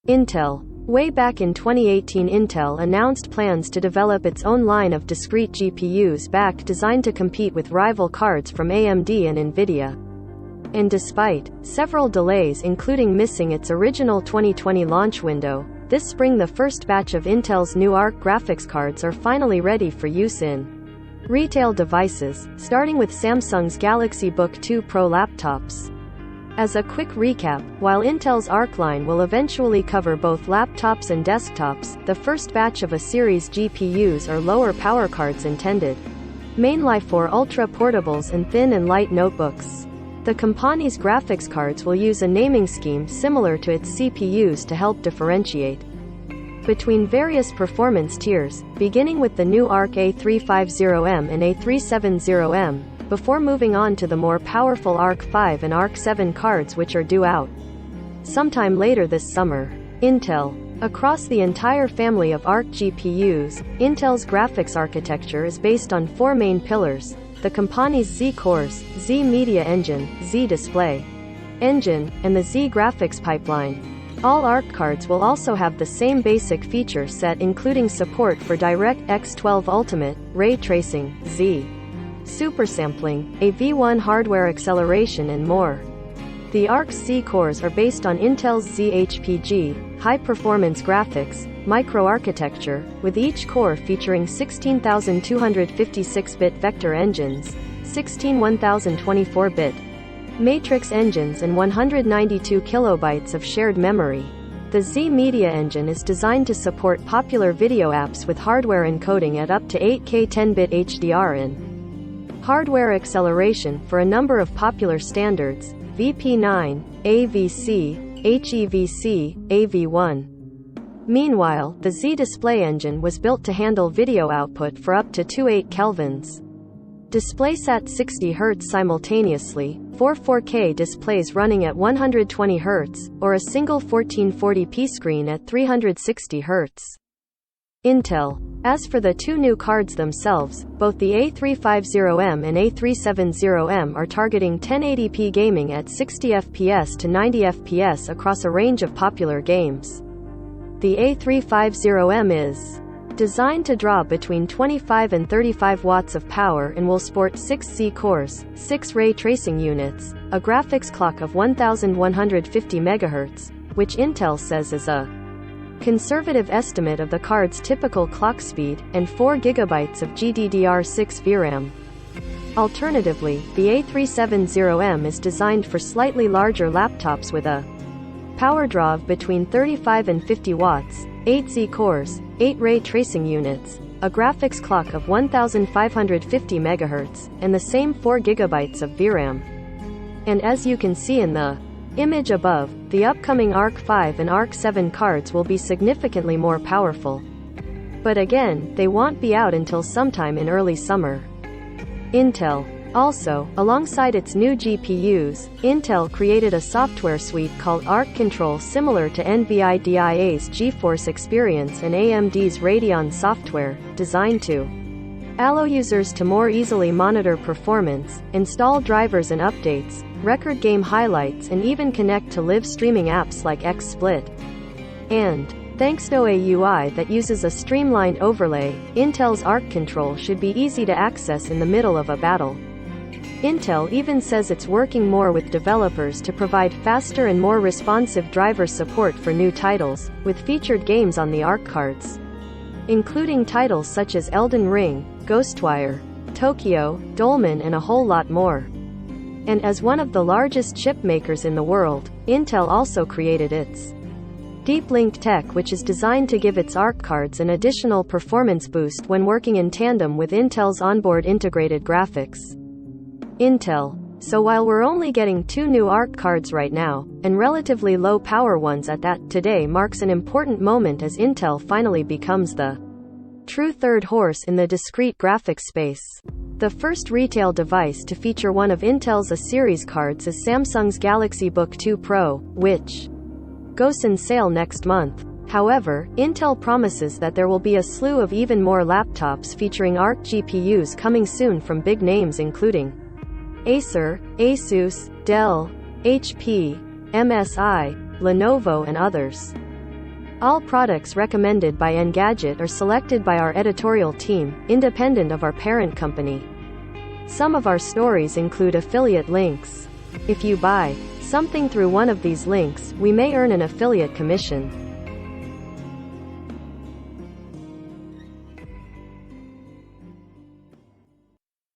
Intel. Way back in 2018, Intel announced plans to develop its own line of discrete GPUs designed to compete with rival cards from AMD and Nvidia. And despite several delays, including missing its original 2020 launch window, this spring the first batch of Intel's new Arc graphics cards are finally ready for use in retail devices, starting with Samsung's Galaxy Book 2 Pro laptops. As a quick recap, while Intel's Arc line will eventually cover both laptops and desktops, the first batch of a series GPUs are lower power cards intended mainly for ultra portables and thin and light notebooks. The company's graphics cards will use a naming scheme similar to its CPUs to help differentiate between various performance tiers, beginning with the new Arc A350M and A370M, before moving on to the more powerful Arc 5 and Arc 7 cards, which are due out sometime later this summer. Intel. Across the entire family of Arc GPUs, Intel's graphics architecture is based on four main pillars: the company's Z cores, Z Media Engine, Z Display Engine, and the Z Graphics Pipeline. All Arc cards will also have the same basic feature set, including support for DirectX 12 Ultimate, ray tracing, Z supersampling, a V1 hardware acceleration, and more. The Arc's Z cores are based on Intel's Z-HPG, high-performance graphics, microarchitecture, with each core featuring 16,256-bit vector engines, 16 1024-bit matrix engines, and 192 kilobytes of shared memory. The Z Media Engine is designed to support popular video apps with hardware encoding at up to 8K 10-bit HDR and hardware acceleration for a number of popular standards: VP9, AVC, HEVC, AV1. Meanwhile, the Z Display Engine was built to handle video output for up to 28 kelvins. DisplaySat 60 Hz simultaneously, 4 4K displays running at 120 Hz, or a single 1440p screen at 360 Hz. Intel. As for the two new cards themselves, both the A350M and A370M are targeting 1080p gaming at 60 FPS to 90 FPS across a range of popular games. The A350M is designed to draw between 25 and 35 watts of power and will sport 6 Z cores, 6 ray tracing units, a graphics clock of 1150 MHz, which Intel says is a conservative estimate of the card's typical clock speed, and 4 GB of GDDR6 VRAM. Alternatively, the A370M is designed for slightly larger laptops with a power draw of between 35 and 50 watts, 8 Z cores, 8 ray tracing units, a graphics clock of 1550 MHz, and the same 4 GB of VRAM. And as you can see in the image above, the upcoming Arc 5 and Arc 7 cards will be significantly more powerful. But again, they won't be out until sometime in early summer. Intel. Also, alongside its new GPUs, Intel created a software suite called Arc Control, similar to NVIDIA's GeForce Experience and AMD's Radeon software, designed to allow users to more easily monitor performance, install drivers and updates, record game highlights, and even connect to live streaming apps like XSplit. And thanks to a UI that uses a streamlined overlay, Intel's Arc Control should be easy to access in the middle of a battle. Intel even says it's working more with developers to provide faster and more responsive driver support for new titles, with featured games on the Arc cards, including titles such as Elden Ring, Ghostwire Tokyo, Dolmen, and a whole lot more. And as one of the largest chip makers in the world, Intel also created its Deep Link Tech, which is designed to give its Arc cards an additional performance boost when working in tandem with Intel's onboard integrated graphics. Intel. So while we're only getting 2 new Arc cards right now, and relatively low power ones at that, today marks an important moment as Intel finally becomes the true third horse in the discrete graphics space. The first retail device to feature one of Intel's A-series cards is Samsung's Galaxy Book 2 Pro, which goes on sale next month. However, Intel promises that there will be a slew of even more laptops featuring Arc GPUs coming soon from big names including Acer, Asus, Dell, HP, MSI, Lenovo, and others. All products recommended by Engadget are selected by our editorial team, independent of our parent company. Some of our stories include affiliate links. If you buy something through one of these links, we may earn an affiliate commission.